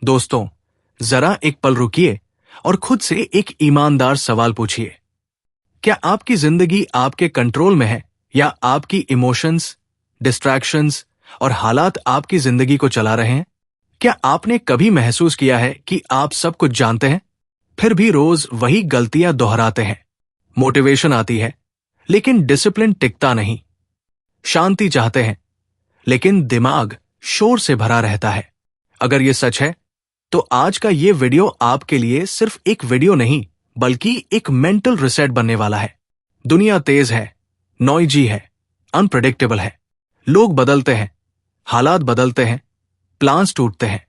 दोस्तों, जरा एक पल रुकिए और खुद से एक ईमानदार सवाल पूछिए। क्या आपकी जिंदगी आपके कंट्रोल में है या आपकी इमोशंस, डिस्ट्रैक्शंस और हालात आपकी जिंदगी को चला रहे हैं? क्या आपने कभी महसूस किया है कि आप सब कुछ जानते हैं, फिर भी रोज वही गलतियां दोहराते हैं? मोटिवेशन आती है, लेकिन डिसिप्लिन टिकता नहीं। शांति चाहते हैं, लेकिन दिमाग शोर से भरा रहता है। अगर ये सच है, तो आज का ये वीडियो आपके लिए सिर्फ एक वीडियो नहीं, बल्कि एक मेंटल रिसेट बनने वाला है। दुनिया तेज है, नॉइजी है, अनप्रेडिक्टेबल है। लोग बदलते हैं, हालात बदलते हैं, प्लान्स टूटते हैं,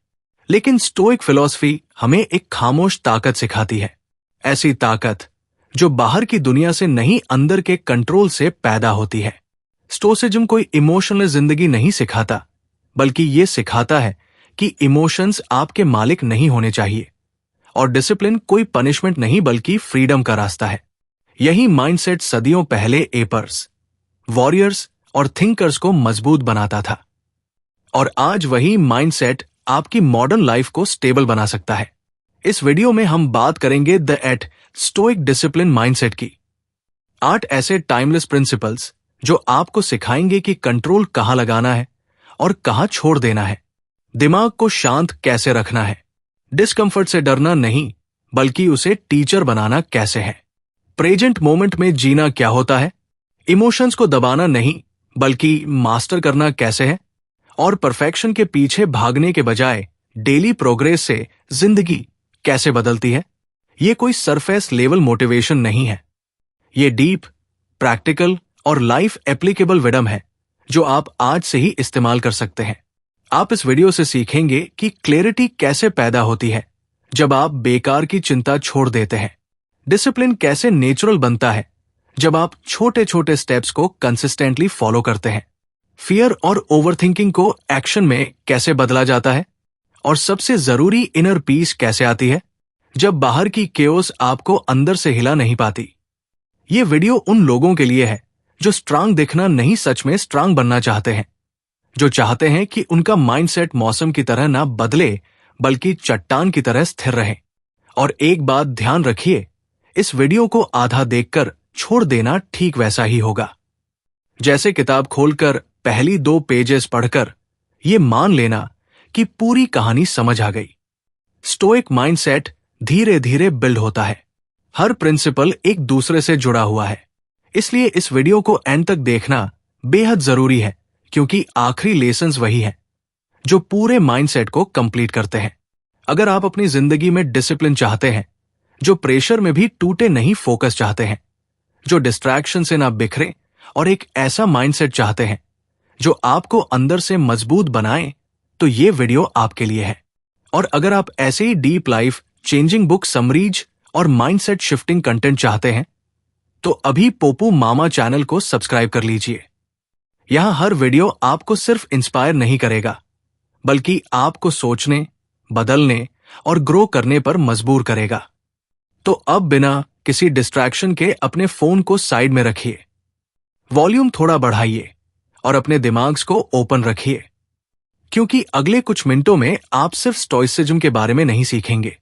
लेकिन स्टोइक फिलॉसफी हमें एक खामोश ताकत सिखाती है। ऐसी ताकत जो बाहर की दुनिया से नहीं, अंदर के कंट्रोल से पैदा होती है। स्टोइसिज्म कोई इमोशनल जिंदगी नहीं सिखाता, बल्कि ये सिखाता है कि इमोशंस आपके मालिक नहीं होने चाहिए, और डिसिप्लिन कोई पनिशमेंट नहीं बल्कि फ्रीडम का रास्ता है। यही माइंडसेट सदियों पहले एपर्स, वॉरियर्स और थिंकर्स को मजबूत बनाता था, और आज वही माइंडसेट आपकी मॉडर्न लाइफ को स्टेबल बना सकता है। इस वीडियो में हम बात करेंगे द 8 स्टोइक डिसिप्लिन माइंडसेट की। 8 ऐसे टाइमलेस प्रिंसिपल्स जो आपको सिखाएंगे कि कंट्रोल कहां लगाना है और कहां छोड़ देना है, दिमाग को शांत कैसे रखना है, डिस्कंफर्ट से डरना नहीं बल्कि उसे टीचर बनाना कैसे है, प्रेजेंट मोमेंट में जीना क्या होता है, इमोशंस को दबाना नहीं बल्कि मास्टर करना कैसे है, और परफेक्शन के पीछे भागने के बजाय डेली प्रोग्रेस से जिंदगी कैसे बदलती है। ये कोई सरफेस लेवल मोटिवेशन नहीं है, ये डीप, प्रैक्टिकल और लाइफ एप्लीकेबल विडम है जो आप आज से ही इस्तेमाल कर सकते हैं। आप इस वीडियो से सीखेंगे कि क्लैरिटी कैसे पैदा होती है जब आप बेकार की चिंता छोड़ देते हैं, डिसिप्लिन कैसे नेचुरल बनता है जब आप छोटे छोटे स्टेप्स को कंसिस्टेंटली फॉलो करते हैं, फियर और ओवरथिंकिंग को एक्शन में कैसे बदला जाता है, और सबसे जरूरी इनर पीस कैसे आती है जब बाहर की केओस आपको अंदर से हिला नहीं पाती। ये वीडियो उन लोगों के लिए है जो स्ट्रांग दिखना नहीं, सच में स्ट्रांग बनना चाहते हैं, जो चाहते हैं कि उनका माइंडसेट मौसम की तरह ना बदले बल्कि चट्टान की तरह स्थिर रहे। और एक बात ध्यान रखिए, इस वीडियो को आधा देखकर छोड़ देना ठीक वैसा ही होगा जैसे किताब खोलकर पहली 2 पेजेस पढ़कर ये मान लेना कि पूरी कहानी समझ आ गई। स्टोइक माइंडसेट धीरे धीरे बिल्ड होता है, हर प्रिंसिपल एक दूसरे से जुड़ा हुआ है, इसलिए इस वीडियो को एंड तक देखना बेहद जरूरी है, क्योंकि आखिरी लेसन्स वही है जो पूरे माइंडसेट को कंप्लीट करते हैं। अगर आप अपनी जिंदगी में डिसिप्लिन चाहते हैं, जो प्रेशर में भी टूटे नहीं, फोकस चाहते हैं, जो डिस्ट्रैक्शन से ना बिखरे, और एक ऐसा माइंडसेट चाहते हैं जो आपको अंदर से मजबूत बनाए, तो ये वीडियो आपके लिए है। और अगर आप ऐसे ही deep life changing book summaries और माइंडसेट शिफ्टिंग कंटेंट चाहते हैं, तो अभी पोपू मामा चैनल को सब्सक्राइब कर लीजिए। यहां हर वीडियो आपको सिर्फ इंस्पायर नहीं करेगा, बल्कि आपको सोचने, बदलने और ग्रो करने पर मजबूर करेगा। तो अब बिना किसी डिस्ट्रैक्शन के अपने फोन को साइड में रखिए, वॉल्यूम थोड़ा बढ़ाइए और अपने दिमाग को ओपन रखिए, क्योंकि अगले कुछ मिनटों में आप सिर्फ स्टोइसिज्म के बारे में नहीं सीखेंगे,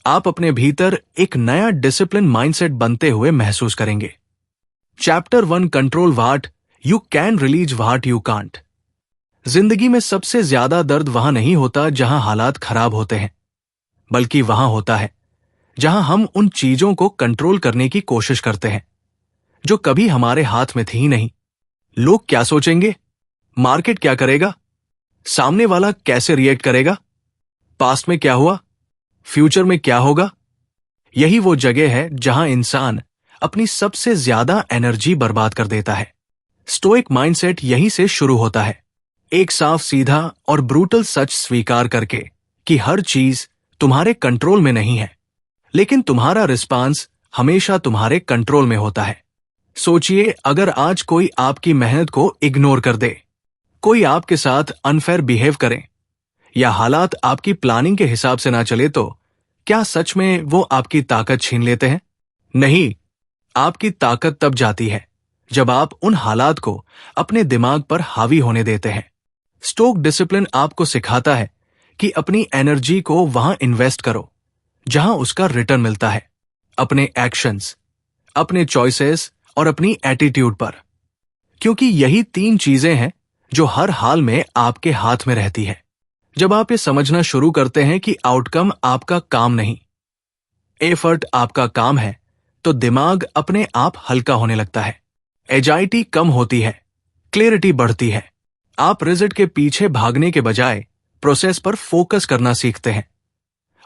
आप अपने भीतर एक नया डिसिप्लिन माइंडसेट बनते हुए महसूस करेंगे। Chapter 1, control what you can, release what you can't. जिंदगी में सबसे ज्यादा दर्द वहां नहीं होता जहां हालात खराब होते हैं, बल्कि वहां होता है जहां हम उन चीजों को कंट्रोल करने की कोशिश करते हैं जो कभी हमारे हाथ में थी ही नहीं। लोग क्या सोचेंगे, मार्केट क्या करेगा, सामने वाला कैसे रिएक्ट करेगा, पास्ट में क्या हुआ, फ्यूचर में क्या होगा। यही वो जगह है जहां इंसान अपनी सबसे ज्यादा एनर्जी बर्बाद कर देता है। स्टोइक माइंडसेट यहीं से शुरू होता है, एक साफ सीधा और ब्रूटल सच स्वीकार करके कि हर चीज तुम्हारे कंट्रोल में नहीं है, लेकिन तुम्हारा रिस्पांस हमेशा तुम्हारे कंट्रोल में होता है। सोचिए, अगर आज कोई आपकी मेहनत को इग्नोर कर दे, कोई आपके साथ अनफेयर बिहेव करे, या हालात आपकी प्लानिंग के हिसाब से ना चले, तो क्या सच में वो आपकी ताकत छीन लेते हैं? नहीं, आपकी ताकत तब जाती है जब आप उन हालात को अपने दिमाग पर हावी होने देते हैं। स्टोइक डिसिप्लिन आपको सिखाता है कि अपनी एनर्जी को वहां इन्वेस्ट करो जहां उसका रिटर्न मिलता है, अपने एक्शंस, अपने चॉइसेस और अपनी एटीट्यूड पर। क्योंकि यही 3 चीजें हैं जो हर हाल में आपके हाथ में रहती है। जब आप ये समझना शुरू करते हैं कि आउटकम आपका काम नहीं, एफर्ट आपका काम है, तो दिमाग अपने आप हल्का होने लगता है, एजाइटी कम होती है, क्लैरिटी बढ़ती है। आप रिजल्ट के पीछे भागने के बजाय प्रोसेस पर फोकस करना सीखते हैं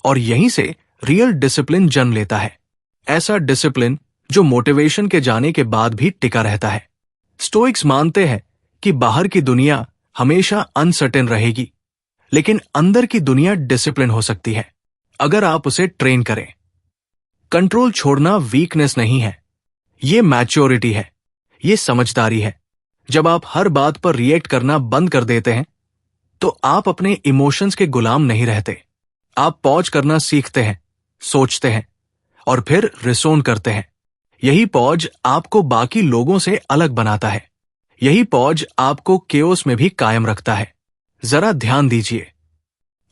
और यहीं से रियल डिसिप्लिन जन्म लेता है। ऐसा डिसिप्लिन जो मोटिवेशन के जाने के बाद भी टिका रहता है। स्टोइक्स मानते हैं कि बाहर की दुनिया हमेशा अनसर्टेन रहेगी, लेकिन अंदर की दुनिया डिसिप्लिन हो सकती है अगर आप उसे ट्रेन करें। कंट्रोल छोड़ना वीकनेस नहीं है, ये मैच्योरिटी है, ये समझदारी है। जब आप हर बात पर रिएक्ट करना बंद कर देते हैं तो आप अपने इमोशंस के गुलाम नहीं रहते। आप पॉज करना सीखते हैं, सोचते हैं और फिर रिसोन करते हैं। यही पॉज आपको बाकी लोगों से अलग बनाता है। यही पॉज आपको केओस में भी कायम रखता है। जरा ध्यान दीजिए,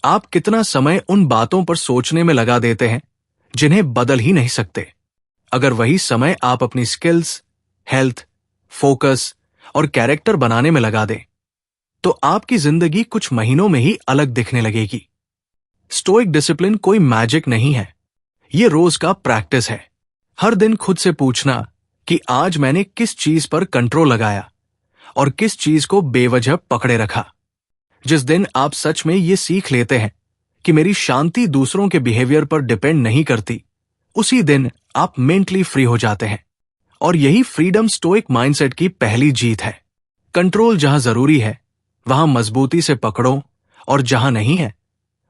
आप कितना समय उन बातों पर सोचने में लगा देते हैं जिन्हें बदल ही नहीं सकते। अगर वही समय आप अपनी स्किल्स, हेल्थ, फोकस और कैरेक्टर बनाने में लगा दें तो आपकी जिंदगी कुछ महीनों में ही अलग दिखने लगेगी। स्टोइक डिसिप्लिन कोई मैजिक नहीं है, ये रोज का प्रैक्टिस है। हर दिन खुद से पूछना कि आज मैंने किस चीज पर कंट्रोल लगाया और किस चीज को बेवजह पकड़े रखा। जिस दिन आप सच में ये सीख लेते हैं कि मेरी शांति दूसरों के बिहेवियर पर डिपेंड नहीं करती, उसी दिन आप मेंटली फ्री हो जाते हैं। और यही फ्रीडम स्टोइक माइंडसेट की पहली जीत है। कंट्रोल जहां जरूरी है वहां मजबूती से पकड़ो और जहां नहीं है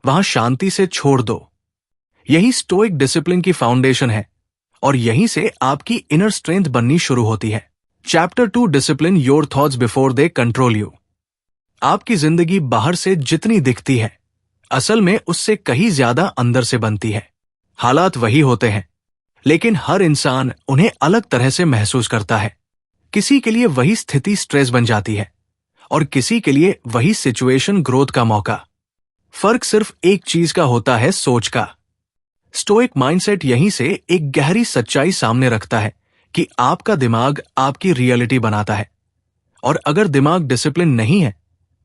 वहां शांति से छोड़ दो। यही स्टोइक डिसिप्लिन की फाउंडेशन है और यहीं से आपकी इनर स्ट्रेंथ बननी शुरू होती है। Chapter 2, discipline your thoughts before they control you. आपकी जिंदगी बाहर से जितनी दिखती है, असल में उससे कहीं ज्यादा अंदर से बनती है। हालात वही होते हैं, लेकिन हर इंसान उन्हें अलग तरह से महसूस करता है। किसी के लिए वही स्थिति स्ट्रेस बन जाती है और किसी के लिए वही सिचुएशन ग्रोथ का मौका। फर्क सिर्फ एक चीज का होता है, सोच का। स्टोइक माइंडसेट यहीं से एक गहरी सच्चाई सामने रखता है कि आपका दिमाग आपकी रियलिटी बनाता है और अगर दिमाग डिसिप्लिन नहीं है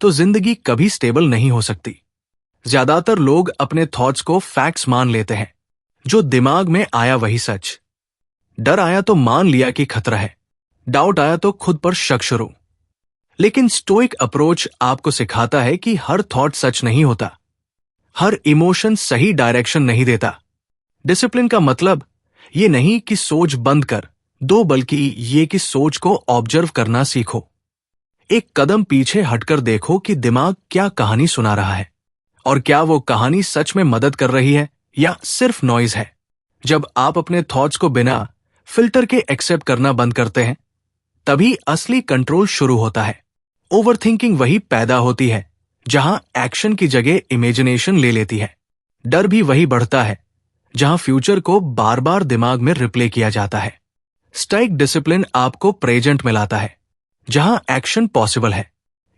तो जिंदगी कभी स्टेबल नहीं हो सकती। ज्यादातर लोग अपने थॉट्स को फैक्ट्स मान लेते हैं। जो दिमाग में आया वही सच। डर आया तो मान लिया कि खतरा है, डाउट आया तो खुद पर शक शुरू। लेकिन स्टोइक अप्रोच आपको सिखाता है कि हर थॉट सच नहीं होता, हर इमोशन सही डायरेक्शन नहीं देता। डिसिप्लिन का मतलब ये नहीं कि सोच बंद कर दो, बल्कि ये कि सोच को ऑब्जर्व करना सीखो। एक कदम पीछे हटकर देखो कि दिमाग क्या कहानी सुना रहा है और क्या वो कहानी सच में मदद कर रही है या सिर्फ नॉइज है। जब आप अपने थॉट्स को बिना फिल्टर के एक्सेप्ट करना बंद करते हैं, तभी असली कंट्रोल शुरू होता है। ओवरथिंकिंग वही पैदा होती है जहां एक्शन की जगह इमेजिनेशन ले लेती है। डर भी वही बढ़ता है जहां फ्यूचर को बार बार दिमाग में रिप्ले किया जाता है। स्टोइक डिसिप्लिन आपको प्रेजेंट में लाता है, जहां एक्शन पॉसिबल है।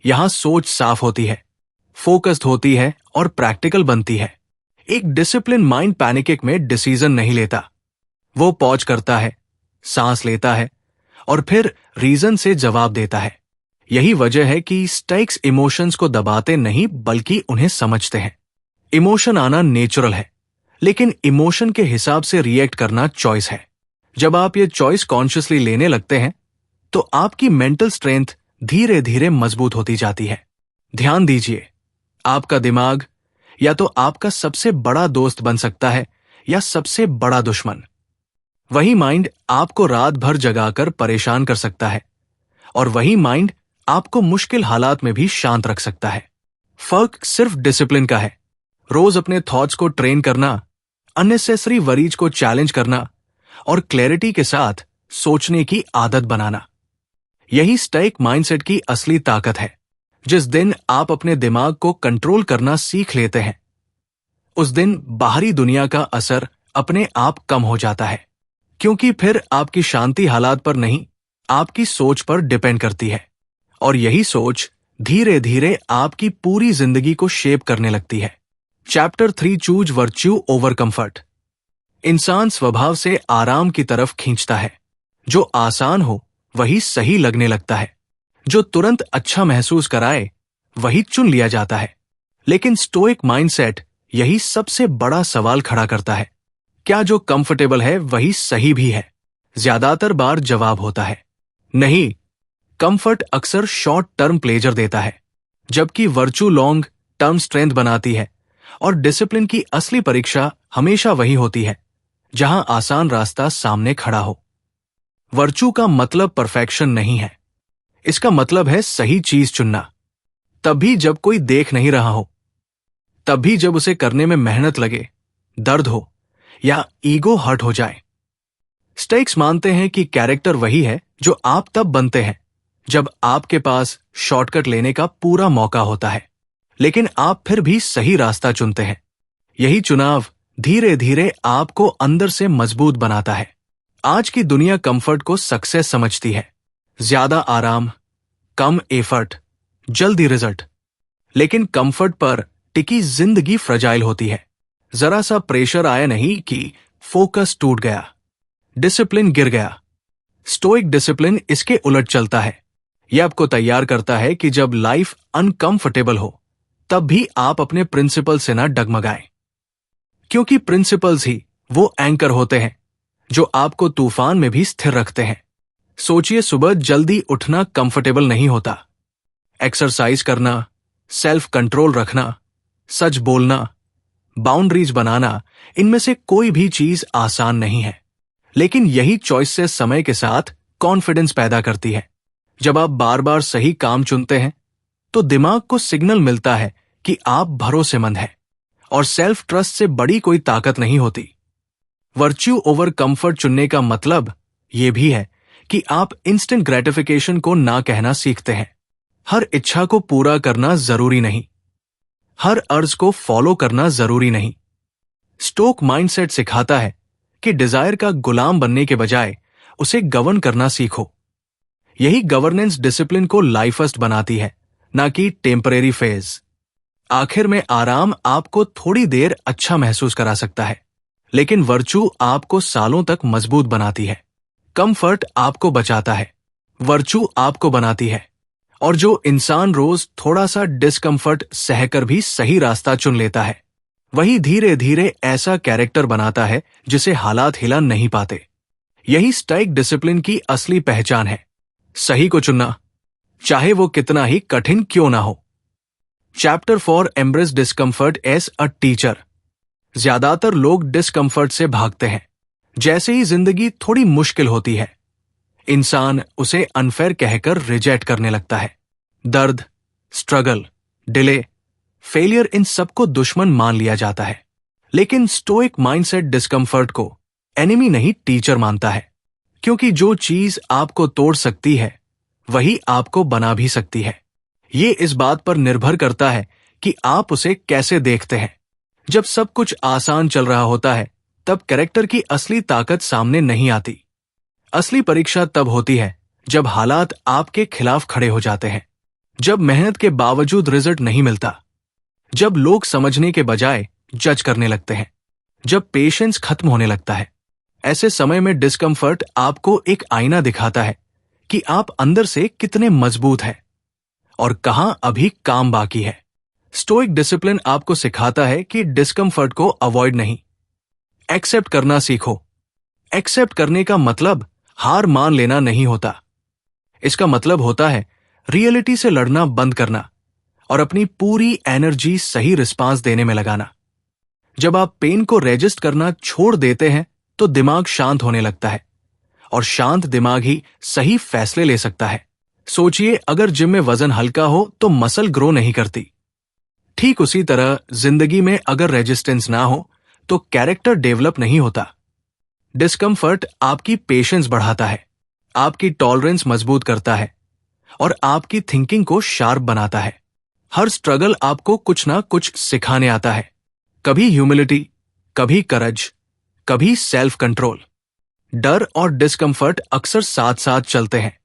यहां सोच साफ होती है, फोकस्ड होती है और प्रैक्टिकल बनती है। एक डिसिप्लिन माइंड पैनिक में डिसीजन नहीं लेता, वो पॉज करता है, सांस लेता है और फिर रीजन से जवाब देता है। यही वजह है कि स्टोइक्स इमोशंस को दबाते नहीं बल्कि उन्हें समझते हैं। इमोशन आना नेचुरल है, लेकिन इमोशन के हिसाब से रिएक्ट करना चॉइस है। जब आप ये चॉइस कॉन्शियसली लेने लगते हैं तो आपकी मेंटल स्ट्रेंथ धीरे धीरे मजबूत होती जाती है। ध्यान दीजिए, आपका दिमाग या तो आपका सबसे बड़ा दोस्त बन सकता है या सबसे बड़ा दुश्मन। वही माइंड आपको रात भर जगाकर परेशान कर सकता है और वही माइंड आपको मुश्किल हालात में भी शांत रख सकता है। फर्क सिर्फ डिसिप्लिन का है। रोज अपने थॉट्स को ट्रेन करना, अननेसेसरी वरीज को चैलेंज करना और क्लैरिटी के साथ सोचने की आदत बनाना। यही स्टोइक माइंडसेट की असली ताकत है। जिस दिन आप अपने दिमाग को कंट्रोल करना सीख लेते हैं, उस दिन बाहरी दुनिया का असर अपने आप कम हो जाता है, क्योंकि फिर आपकी शांति हालात पर नहीं, आपकी सोच पर डिपेंड करती है। और यही सोच धीरे धीरे आपकी पूरी जिंदगी को शेप करने लगती है। Chapter 3 choose virtue over comfort. इंसान स्वभाव से आराम की तरफ खींचता है। जो आसान हो वही सही लगने लगता है। जो तुरंत अच्छा महसूस कराए वही चुन लिया जाता है। लेकिन स्टोइक माइंडसेट यही सबसे बड़ा सवाल खड़ा करता है। क्या जो कंफर्टेबल है वही सही भी है? ज्यादातर बार जवाब होता है नहीं। कंफर्ट अक्सर शॉर्ट टर्म प्लेजर देता है, जबकि वर्च्यू लॉन्ग टर्म स्ट्रेंथ बनाती है। और डिसिप्लिन की असली परीक्षा हमेशा वही होती है जहां आसान रास्ता सामने खड़ा हो। वर्च्यू का मतलब परफेक्शन नहीं है। इसका मतलब है सही चीज चुनना, तभी जब कोई देख नहीं रहा हो, तभी जब उसे करने में मेहनत लगे, दर्द हो या ईगो हर्ट हो जाए। स्टेक्स मानते हैं कि कैरेक्टर वही है जो आप तब बनते हैं जब आपके पास शॉर्टकट लेने का पूरा मौका होता है, लेकिन आप फिर भी सही रास्ता चुनते हैं। यही चुनाव धीरे धीरे आपको अंदर से मजबूत बनाता है। आज की दुनिया कंफर्ट को सक्सेस समझती है। ज्यादा आराम, कम एफर्ट, जल्दी रिजल्ट। लेकिन कंफर्ट पर टिकी जिंदगी फ्रजाइल होती है। जरा सा प्रेशर आया नहीं कि फोकस टूट गया, डिसिप्लिन गिर गया। स्टोइक डिसिप्लिन इसके उलट चलता है। यह आपको तैयार करता है कि जब लाइफ अनकंफर्टेबल हो तब भी आप अपने प्रिंसिपल से ना डगमगाएं, क्योंकि प्रिंसिपल्स ही वो एंकर होते हैं जो आपको तूफान में भी स्थिर रखते हैं। सोचिए, सुबह जल्दी उठना कंफर्टेबल नहीं होता। एक्सरसाइज करना, सेल्फ कंट्रोल रखना, सच बोलना, बाउंड्रीज बनाना, इनमें से कोई भी चीज आसान नहीं है। लेकिन यही चॉइसेस समय के साथ कॉन्फिडेंस पैदा करती है। जब आप बार बार सही काम चुनते हैं तो दिमाग को सिग्नल मिलता है कि आप भरोसेमंद हैं, और सेल्फ ट्रस्ट से बड़ी कोई ताकत नहीं होती। वर्च्यू ओवर कंफर्ट चुनने का मतलब यह भी है कि आप इंस्टेंट ग्रेटिफिकेशन को ना कहना सीखते हैं। हर इच्छा को पूरा करना जरूरी नहीं, हर अर्ज को फॉलो करना जरूरी नहीं। स्टोक माइंडसेट सिखाता है कि डिजायर का गुलाम बनने के बजाय उसे गवर्न करना सीखो। यही गवर्नेंस डिसिप्लिन को लाइफस्ट बनाती है, ना कि टेम्परेरी फेज। आखिर में आराम आपको थोड़ी देर अच्छा महसूस करा सकता है, लेकिन वर्च्यू आपको सालों तक मजबूत बनाती है। कंफर्ट आपको बचाता है, वर्च्यू आपको बनाती है। और जो इंसान रोज थोड़ा सा डिस्कंफर्ट सहकर भी सही रास्ता चुन लेता है, वही धीरे धीरे ऐसा कैरेक्टर बनाता है जिसे हालात हिला नहीं पाते। यही स्टोइक डिसिप्लिन की असली पहचान है, सही को चुनना, चाहे वो कितना ही कठिन क्यों ना हो। Chapter 4 embrace discomfort as a teacher. ज्यादातर लोग डिस्कंफर्ट से भागते हैं। जैसे ही जिंदगी थोड़ी मुश्किल होती है, इंसान उसे अनफेयर कहकर रिजेक्ट करने लगता है। दर्द, स्ट्रगल, डिले, फेलियर, इन सबको दुश्मन मान लिया जाता है। लेकिन स्टोइक माइंडसेट डिस्कंफर्ट को एनिमी नहीं टीचर मानता है, क्योंकि जो चीज आपको तोड़ सकती है वही आपको बना भी सकती है। ये इस बात पर निर्भर करता है कि आप उसे कैसे देखते हैं। जब सब कुछ आसान चल रहा होता है तब कैरेक्टर की असली ताकत सामने नहीं आती। असली परीक्षा तब होती है जब हालात आपके खिलाफ खड़े हो जाते हैं, जब मेहनत के बावजूद रिजल्ट नहीं मिलता, जब लोग समझने के बजाय जज करने लगते हैं, जब पेशेंस खत्म होने लगता है। ऐसे समय में डिस्कंफर्ट आपको एक आईना दिखाता है कि आप अंदर से कितने मजबूत हैं और कहां अभी काम बाकी है। स्टोइक डिसिप्लिन आपको सिखाता है कि डिस्कंफर्ट को अवॉइड नहीं, एक्सेप्ट करना सीखो। एक्सेप्ट करने का मतलब हार मान लेना नहीं होता। इसका मतलब होता है रियलिटी से लड़ना बंद करना और अपनी पूरी एनर्जी सही रिस्पांस देने में लगाना। जब आप पेन को रेजिस्ट करना छोड़ देते हैं तो दिमाग शांत होने लगता है, और शांत दिमाग ही सही फैसले ले सकता है। सोचिए, अगर जिम में वजन हल्का हो तो मसल ग्रो नहीं करती। ठीक उसी तरह जिंदगी में अगर रेजिस्टेंस ना हो तो कैरेक्टर डेवलप नहीं होता। डिस्कंफर्ट आपकी पेशेंस बढ़ाता है, आपकी टॉलरेंस मजबूत करता है और आपकी थिंकिंग को शार्प बनाता है। हर स्ट्रगल आपको कुछ ना कुछ सिखाने आता है, कभी ह्यूमिलिटी, कभी करज, कभी सेल्फ कंट्रोल। डर और डिस्कंफर्ट अक्सर साथ साथ चलते हैं,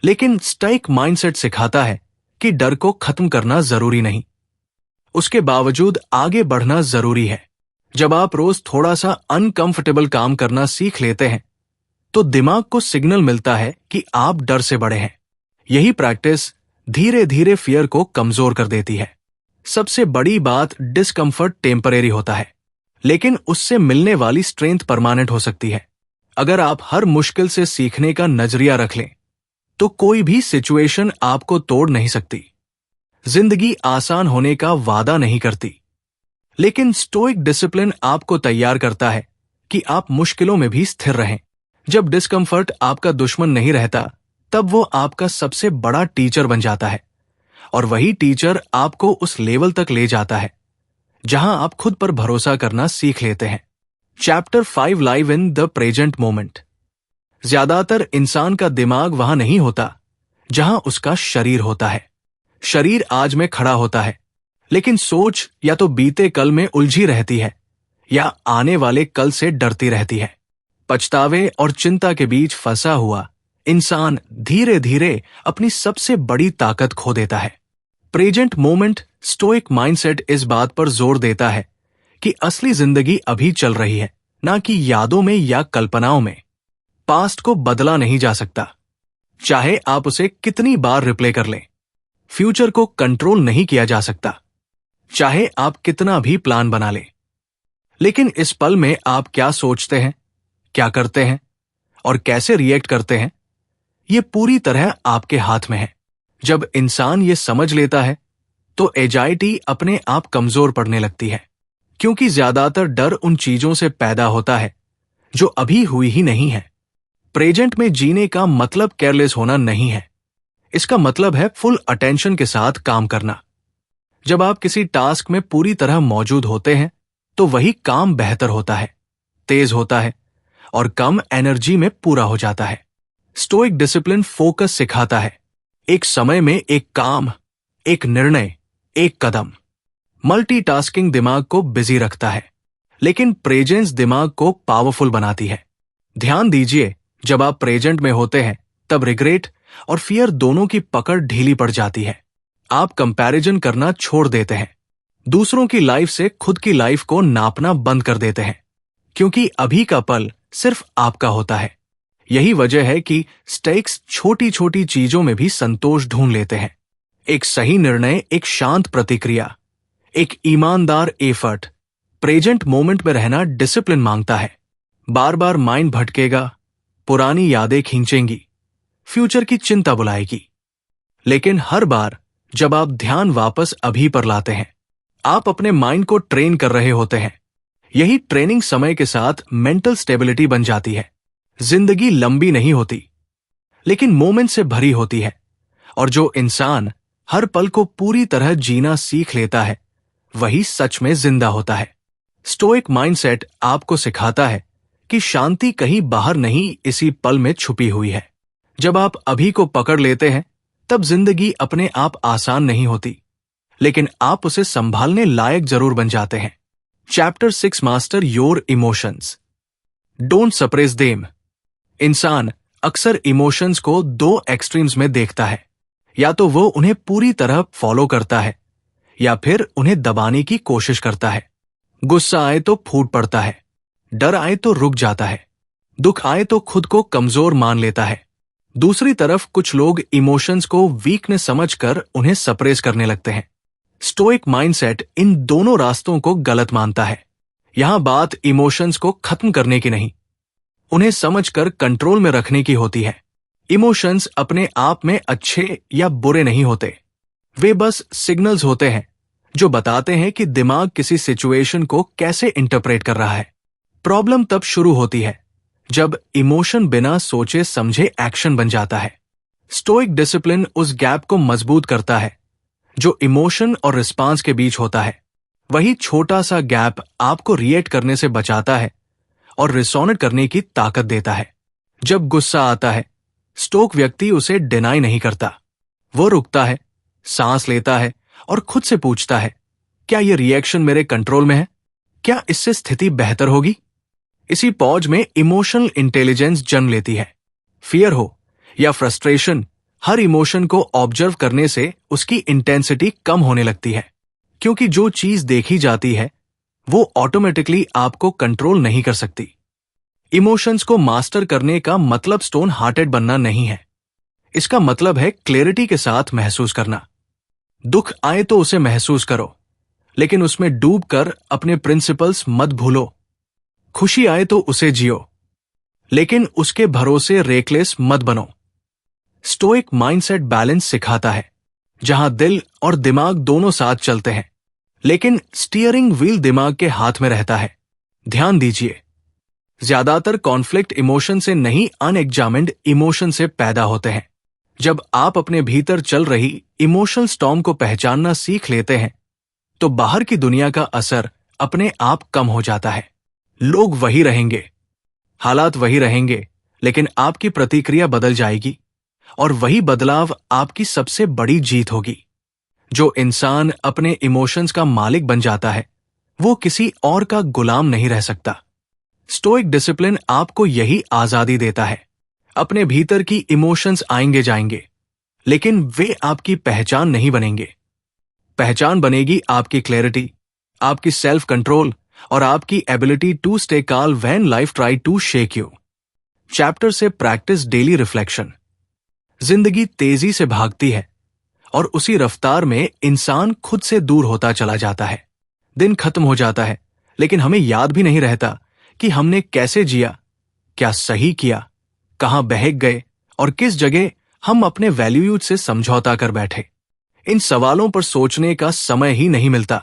लेकिन स्टोइक माइंडसेट सिखाता है कि डर को खत्म करना जरूरी नहीं, उसके बावजूद आगे बढ़ना जरूरी है। जब आप रोज थोड़ा सा अनकंफर्टेबल काम करना सीख लेते हैं तो दिमाग को सिग्नल मिलता है कि आप डर से बड़े हैं। यही प्रैक्टिस धीरे धीरे फियर को कमजोर कर देती है। सबसे बड़ी बात, डिस्कंफर्ट टेम्परेरी होता है, लेकिन उससे मिलने वाली स्ट्रेंथ परमानेंट हो सकती है। अगर आप हर मुश्किल से सीखने का नजरिया रख लें तो कोई भी सिचुएशन आपको तोड़ नहीं सकती। जिंदगी आसान होने का वादा नहीं करती, लेकिन स्टोइक डिसिप्लिन आपको तैयार करता है कि आप मुश्किलों में भी स्थिर रहें। जब डिस्कंफर्ट आपका दुश्मन नहीं रहता, तब वो आपका सबसे बड़ा टीचर बन जाता है, और वही टीचर आपको उस लेवल तक ले जाता है जहां आप खुद पर भरोसा करना सीख लेते हैं। Chapter 5, live in the present moment. ज्यादातर इंसान का दिमाग वहां नहीं होता जहां उसका शरीर होता है। शरीर आज में खड़ा होता है, लेकिन सोच या तो बीते कल में उलझी रहती है या आने वाले कल से डरती रहती है। पछतावे और चिंता के बीच फंसा हुआ इंसान धीरे धीरे अपनी सबसे बड़ी ताकत खो देता है। प्रेजेंट मोमेंट स्टोइक माइंडसेट इस बात पर जोर देता है कि असली जिंदगी अभी चल रही है, ना कि यादों में या कल्पनाओं में। पास्ट को बदला नहीं जा सकता, चाहे आप उसे कितनी बार रिप्ले कर लें। फ्यूचर को कंट्रोल नहीं किया जा सकता, चाहे आप कितना भी प्लान बना लें। लेकिन इस पल में आप क्या सोचते हैं, क्या करते हैं और कैसे रिएक्ट करते हैं, ये पूरी तरह आपके हाथ में है। जब इंसान ये समझ लेता है तो एजाइटी अपने आप कमजोर पड़ने लगती है, क्योंकि ज्यादातर डर उन चीजों से पैदा होता है जो अभी हुई ही नहीं है। प्रेजेंट में जीने का मतलब केयरलेस होना नहीं है, इसका मतलब है फुल अटेंशन के साथ काम करना। जब आप किसी टास्क में पूरी तरह मौजूद होते हैं तो वही काम बेहतर होता है, तेज होता है और कम एनर्जी में पूरा हो जाता है। स्टोइक डिसिप्लिन फोकस सिखाता है, एक समय में एक काम, एक निर्णय, एक कदम। मल्टीटास्किंग दिमाग को बिजी रखता है, लेकिन प्रेजेंस दिमाग को पावरफुल बनाती है। ध्यान दीजिए, जब आप प्रेजेंट में होते हैं तब रिग्रेट और फियर दोनों की पकड़ ढीली पड़ जाती है। आप कंपैरिजन करना छोड़ देते हैं, दूसरों की लाइफ से खुद की लाइफ को नापना बंद कर देते हैं, क्योंकि अभी का पल सिर्फ आपका होता है। यही वजह है कि स्टेक्स छोटी छोटी चीजों में भी संतोष ढूंढ लेते हैं। एक सही निर्णय, एक शांत प्रतिक्रिया, एक ईमानदार एफर्ट। प्रेजेंट मोमेंट में रहना डिसिप्लिन मांगता है। बार बार माइंड भटकेगा, पुरानी यादें खींचेंगी, फ्यूचर की चिंता बुलाएगी, लेकिन हर बार जब आप ध्यान वापस अभी पर लाते हैं, आप अपने माइंड को ट्रेन कर रहे होते हैं। यही ट्रेनिंग समय के साथ मेंटल स्टेबिलिटी बन जाती है। जिंदगी लंबी नहीं होती, लेकिन मोमेंट से भरी होती है, और जो इंसान हर पल को पूरी तरह जीना सीख लेता है वही सच में जिंदा होता है। स्टोइक माइंडसेट आपको सिखाता है कि शांति कहीं बाहर नहीं, इसी पल में छुपी हुई है। जब आप अभी को पकड़ लेते हैं तब जिंदगी अपने आप आसान नहीं होती, लेकिन आप उसे संभालने लायक जरूर बन जाते हैं। Chapter 6, master your emotions, don't suppress them. इंसान अक्सर इमोशंस को दो एक्सट्रीम्स में देखता है, या तो वो उन्हें पूरी तरह फॉलो करता है या फिर उन्हें दबाने की कोशिश करता है। गुस्सा आए तो फूट पड़ता है, डर आए तो रुक जाता है, दुख आए तो खुद को कमजोर मान लेता है। दूसरी तरफ कुछ लोग इमोशंस को वीकनेस समझकर उन्हें सप्रेस करने लगते हैं। स्टोइक माइंडसेट इन दोनों रास्तों को गलत मानता है। यहां बात इमोशंस को खत्म करने की नहीं, उन्हें समझकर कंट्रोल में रखने की होती है। इमोशंस अपने आप में अच्छे या बुरे नहीं होते, वे बस सिग्नल्स होते हैं जो बताते हैं कि दिमाग किसी सिचुएशन को कैसे इंटरप्रेट कर रहा है। प्रॉब्लम तब शुरू होती है जब इमोशन बिना सोचे समझे एक्शन बन जाता है। स्टोइक डिसिप्लिन उस गैप को मजबूत करता है जो इमोशन और रिस्पांस के बीच होता है। वही छोटा सा गैप आपको रिएक्ट करने से बचाता है और रिसोनेट करने की ताकत देता है। जब गुस्सा आता है, स्टोइक व्यक्ति उसे डिनाई नहीं करता। वो रुकता है, सांस लेता है और खुद से पूछता है, क्या यह रिएक्शन मेरे कंट्रोल में है? क्या इससे स्थिति बेहतर होगी? इसी पॉज में इमोशनल इंटेलिजेंस जन्म लेती है। फियर हो या फ्रस्ट्रेशन, हर इमोशन को ऑब्जर्व करने से उसकी इंटेंसिटी कम होने लगती है, क्योंकि जो चीज देखी जाती है वो ऑटोमेटिकली आपको कंट्रोल नहीं कर सकती। इमोशंस को मास्टर करने का मतलब स्टोन हार्टेड बनना नहीं है। इसका मतलब है क्लैरिटी के साथ महसूस करना। दुख आए तो उसे महसूस करो, लेकिन उसमें डूब कर अपने प्रिंसिपल्स मत भूलो। खुशी आए तो उसे जियो, लेकिन उसके भरोसे रेकलेस मत बनो। स्टोइक माइंडसेट बैलेंस सिखाता है, जहां दिल और दिमाग दोनों साथ चलते हैं, लेकिन स्टीयरिंग व्हील दिमाग के हाथ में रहता है। ध्यान दीजिए, ज्यादातर कॉन्फ्लिक्ट इमोशन से नहीं, अनएग्जामिन्ड इमोशन से पैदा होते हैं। जब आप अपने भीतर चल रही इमोशनल स्टॉर्म को पहचानना सीख लेते हैं, तो बाहर की दुनिया का असर अपने आप कम हो जाता है। लोग वही रहेंगे, हालात वही रहेंगे, लेकिन आपकी प्रतिक्रिया बदल जाएगी, और वही बदलाव आपकी सबसे बड़ी जीत होगी। जो इंसान अपने इमोशंस का मालिक बन जाता है, वो किसी और का गुलाम नहीं रह सकता। स्टोइक डिसिप्लिन आपको यही आजादी देता है। अपने भीतर की इमोशंस आएंगे जाएंगे, लेकिन वे आपकी पहचान नहीं बनेंगे। पहचान बनेगी आपकी क्लैरिटी, आपकी सेल्फ कंट्रोल और आपकी ability to stay calm when life try to shake you. Chapter से प्रैक्टिस डेली रिफ्लेक्शन। जिंदगी तेजी से भागती है और उसी रफ्तार में इंसान खुद से दूर होता चला जाता है। दिन खत्म हो जाता है, लेकिन हमें याद भी नहीं रहता कि हमने कैसे जिया, क्या सही किया, कहां बहक गए और किस जगह हम अपने वैल्यूज से समझौता कर बैठे। इन सवालों पर सोचने का समय ही नहीं मिलता।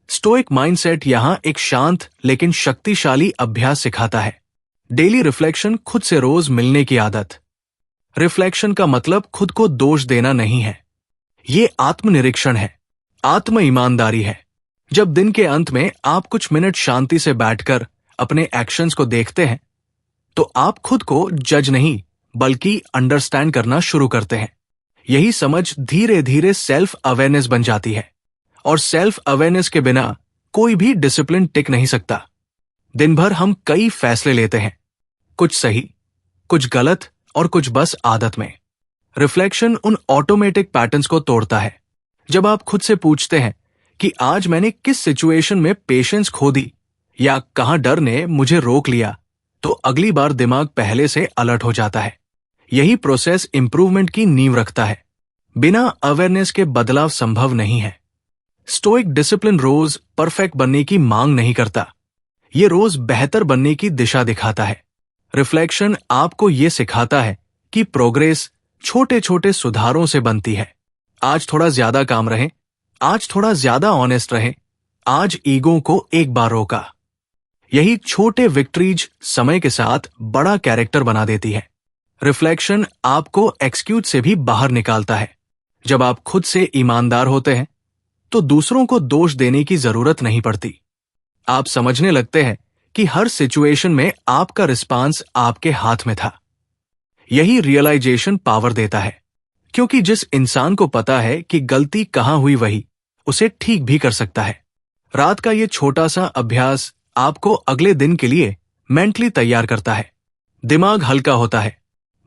स्टोइक माइंडसेट यहां एक शांत लेकिन शक्तिशाली अभ्यास सिखाता है। डेली रिफ्लेक्शन, खुद से रोज मिलने की आदत। रिफ्लेक्शन का मतलब खुद को दोष देना नहीं है, ये आत्मनिरीक्षण है, आत्म ईमानदारी है। जब दिन के अंत में आप कुछ मिनट शांति से बैठकर अपने एक्शंस को देखते हैं, तो आप खुद को जज नहीं बल्कि अंडरस्टैंड करना शुरू करते हैं। यही समझ धीरे धीरे सेल्फ अवेयरनेस बन जाती है, और सेल्फ अवेयरनेस के बिना कोई भी डिसिप्लिन टिक नहीं सकता। दिन भर हम कई फैसले लेते हैं, कुछ सही, कुछ गलत और कुछ बस आदत में। रिफ्लेक्शन उन ऑटोमेटिक पैटर्न्स को तोड़ता है। जब आप खुद से पूछते हैं कि आज मैंने किस सिचुएशन में पेशेंस खो दी या कहां डर ने मुझे रोक लिया, तो अगली बार दिमाग पहले से अलर्ट हो जाता है। यही प्रोसेस इंप्रूवमेंट की नींव रखता है। बिना अवेयरनेस के बदलाव संभव नहीं है। स्टोइक डिसिप्लिन रोज परफेक्ट बनने की मांग नहीं करता, ये रोज बेहतर बनने की दिशा दिखाता है। रिफ्लेक्शन आपको ये सिखाता है कि प्रोग्रेस छोटे छोटे सुधारों से बनती है। आज थोड़ा ज्यादा काम रहे, आज थोड़ा ज्यादा ऑनेस्ट रहे, आज ईगो को एक बार रोका। यही छोटे विक्ट्रीज समय के साथ बड़ा कैरेक्टर बना देती है। रिफ्लेक्शन आपको एक्सक्यूज से भी बाहर निकालता है। जब आप खुद से ईमानदार होते हैं, तो दूसरों को दोष देने की जरूरत नहीं पड़ती। आप समझने लगते हैं कि हर सिचुएशन में आपका रिस्पांस आपके हाथ में था। यही रियलाइजेशन पावर देता है, क्योंकि जिस इंसान को पता है कि गलती कहां हुई, वही उसे ठीक भी कर सकता है। रात का ये छोटा सा अभ्यास आपको अगले दिन के लिए मेंटली तैयार करता है। दिमाग हल्का होता है,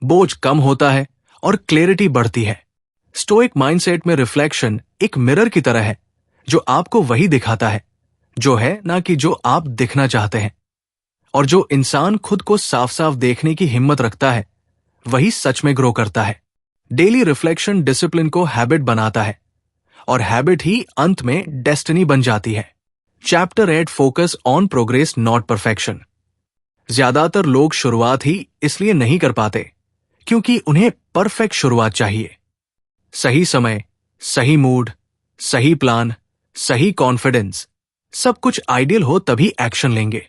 बोझ कम होता है और क्लैरिटी बढ़ती है। स्टोइक माइंडसेट में रिफ्लेक्शन एक मिरर की तरह है, जो आपको वही दिखाता है जो है, ना कि जो आप दिखना चाहते हैं। और जो इंसान खुद को साफ साफ देखने की हिम्मत रखता है, वही सच में ग्रो करता है। डेली रिफ्लेक्शन डिसिप्लिन को हैबिट बनाता है, और हैबिट ही अंत में डेस्टिनी बन जाती है। Chapter 8 focus on progress not perfection. ज्यादातर लोग शुरुआत ही इसलिए नहीं कर पाते क्योंकि उन्हें परफेक्ट शुरुआत चाहिए। सही समय, सही मूड, सही प्लान, सही कॉन्फिडेंस, सब कुछ आइडियल हो तभी एक्शन लेंगे।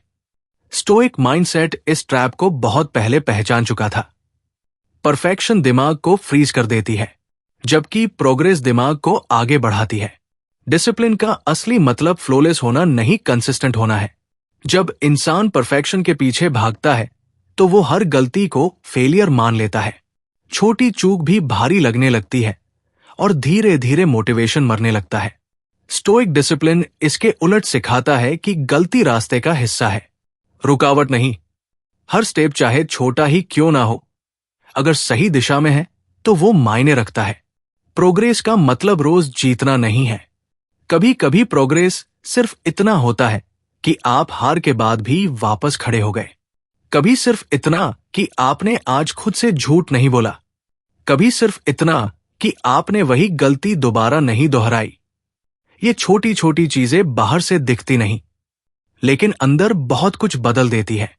स्टोइक माइंडसेट इस ट्रैप को बहुत पहले पहचान चुका था। परफेक्शन दिमाग को फ्रीज कर देती है, जबकि प्रोग्रेस दिमाग को आगे बढ़ाती है। डिसिप्लिन का असली मतलब फ्लोलेस होना नहीं, कंसिस्टेंट होना है। जब इंसान परफेक्शन के पीछे भागता है, तो वो हर गलती को फेलियर मान लेता है। छोटी चूक भी भारी लगने लगती है और धीरे धीरे मोटिवेशन मरने लगता है। स्टोइक डिसिप्लिन इसके उलट सिखाता है कि गलती रास्ते का हिस्सा है, रुकावट नहीं। हर स्टेप चाहे छोटा ही क्यों ना हो, अगर सही दिशा में है तो वो मायने रखता है। प्रोग्रेस का मतलब रोज जीतना नहीं है, कभी कभी प्रोग्रेस सिर्फ इतना होता है कि आप हार के बाद भी वापस खड़े हो गए। कभी सिर्फ इतना कि आपने आज खुद से झूठ नहीं बोला। कभी सिर्फ इतना कि आपने वही गलती दोबारा नहीं दोहराई। ये छोटी छोटी चीजें बाहर से दिखती नहीं, लेकिन अंदर बहुत कुछ बदल देती है।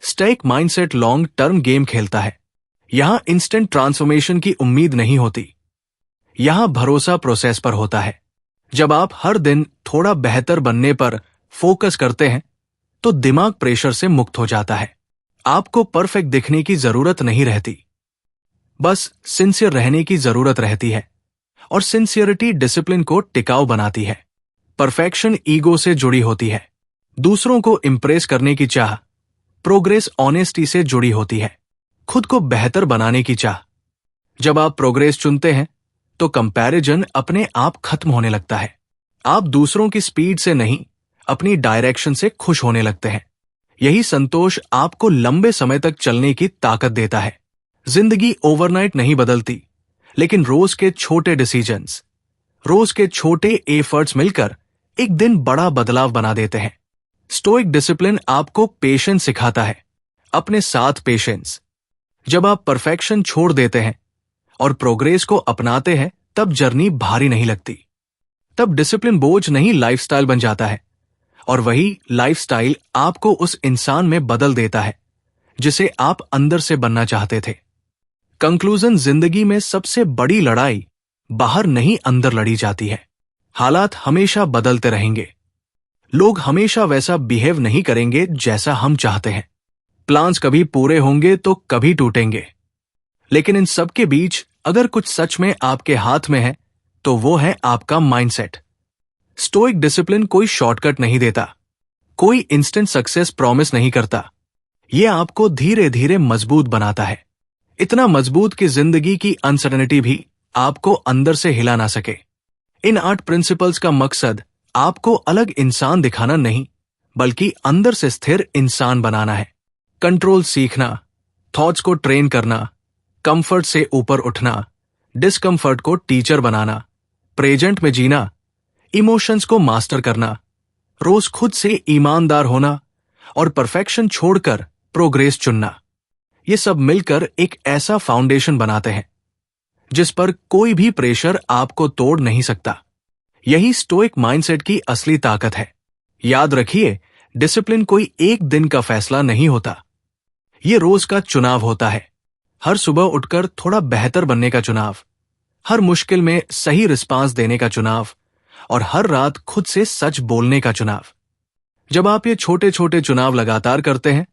Stoic mindset long term game खेलता है। यहां इंस्टेंट ट्रांसफॉर्मेशन की उम्मीद नहीं होती। यहां भरोसा प्रोसेस पर होता है। जब आप हर दिन थोड़ा बेहतर बनने पर फोकस करते हैं तो दिमाग प्रेशर से मुक्त हो जाता है। आपको परफेक्ट दिखने की जरूरत नहीं रहती, बस सिंसियर रहने की जरूरत रहती है। और सिंसियरिटी डिसिप्लिन को टिकाऊ बनाती है। परफेक्शन ईगो से जुड़ी होती है। दूसरों को इंप्रेस करने की चाह। प्रोग्रेस ऑनेस्टी से जुड़ी होती है। खुद को बेहतर बनाने की चाह। जब आप प्रोग्रेस चुनते हैं तो कंपैरिजन अपने आप खत्म होने लगता है। आप दूसरों की स्पीड से नहीं, अपनी डायरेक्शन से खुश होने लगते हैं। यही संतोष आपको लंबे समय तक चलने की ताकत देता है। जिंदगी ओवरनाइट नहीं बदलती, लेकिन रोज के छोटे डिसीजंस, रोज के छोटे एफर्ट्स मिलकर एक दिन बड़ा बदलाव बना देते हैं। स्टोइक डिसिप्लिन आपको पेशेंस सिखाता है, अपने साथ पेशेंस। जब आप परफेक्शन छोड़ देते हैं और प्रोग्रेस को अपनाते हैं, तब जर्नी भारी नहीं लगती। तब डिसिप्लिन बोझ नहीं, लाइफस्टाइल बन जाता है। और वही लाइफस्टाइल आपको उस इंसान में बदल देता है जिसे आप अंदर से बनना चाहते थे। कंक्लूजन, जिंदगी में सबसे बड़ी लड़ाई बाहर नहीं, अंदर लड़ी जाती है। हालात हमेशा बदलते रहेंगे। लोग हमेशा वैसा बिहेव नहीं करेंगे जैसा हम चाहते हैं। प्लान्स कभी पूरे होंगे तो कभी टूटेंगे। लेकिन इन सब के बीच अगर कुछ सच में आपके हाथ में है तो वो है आपका माइंडसेट। स्टोइक डिसिप्लिन कोई शॉर्टकट नहीं देता, कोई इंस्टेंट सक्सेस प्रॉमिस नहीं करता। ये आपको धीरे धीरे मजबूत बनाता है। इतना मजबूत कि जिंदगी की अनसर्टेनिटी भी आपको अंदर से हिला ना सके। इन 8 प्रिंसिपल्स का मकसद आपको अलग इंसान दिखाना नहीं, बल्कि अंदर से स्थिर इंसान बनाना है। कंट्रोल सीखना, थॉट्स को ट्रेन करना, कंफर्ट से ऊपर उठना, डिस्कंफर्ट को टीचर बनाना, प्रेजेंट में जीना, इमोशंस को मास्टर करना, रोज खुद से ईमानदार होना और परफेक्शन छोड़कर प्रोग्रेस चुनना। ये सब मिलकर एक ऐसा फाउंडेशन बनाते हैं जिस पर कोई भी प्रेशर आपको तोड़ नहीं सकता। यही स्टोइक माइंडसेट की असली ताकत है। याद रखिए, डिसिप्लिन कोई एक दिन का फैसला नहीं होता। ये रोज का चुनाव होता है। हर सुबह उठकर थोड़ा बेहतर बनने का चुनाव, हर मुश्किल में सही रिस्पांस देने का चुनाव और हर रात खुद से सच बोलने का चुनाव। जब आप ये छोटे छोटे चुनाव लगातार करते हैं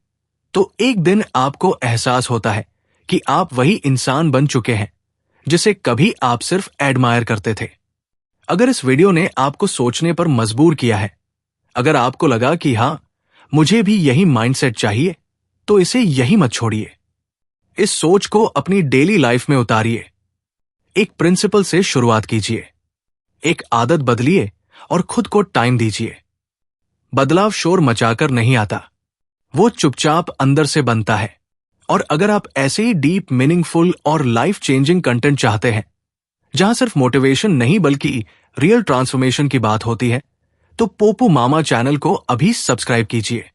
तो एक दिन आपको एहसास होता है कि आप वही इंसान बन चुके हैं जिसे कभी आप सिर्फ एडमायर करते थे। अगर इस वीडियो ने आपको सोचने पर मजबूर किया है, अगर आपको लगा कि हां, मुझे भी यही माइंडसेट चाहिए, तो इसे यही मत छोड़िए। इस सोच को अपनी डेली लाइफ में उतारिए। एक प्रिंसिपल से शुरुआत कीजिए, एक आदत बदलिए और खुद को टाइम दीजिए। बदलाव शोर मचाकर नहीं आता, वो चुपचाप अंदर से बनता है। और अगर आप ऐसे ही डीप, मीनिंगफुल और लाइफ चेंजिंग कंटेंट चाहते हैं, जहां सिर्फ मोटिवेशन नहीं बल्कि रियल ट्रांसफॉर्मेशन की बात होती है, तो पोपू मामा चैनल को अभी सब्सक्राइब कीजिए।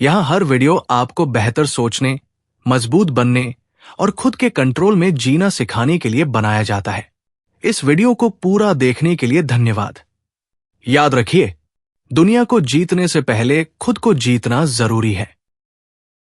यहां हर वीडियो आपको बेहतर सोचने, मजबूत बनने और खुद के कंट्रोल में जीना सिखाने के लिए बनाया जाता है। इस वीडियो को पूरा देखने के लिए धन्यवाद। याद रखिए, दुनिया को जीतने से पहले खुद को जीतना जरूरी है।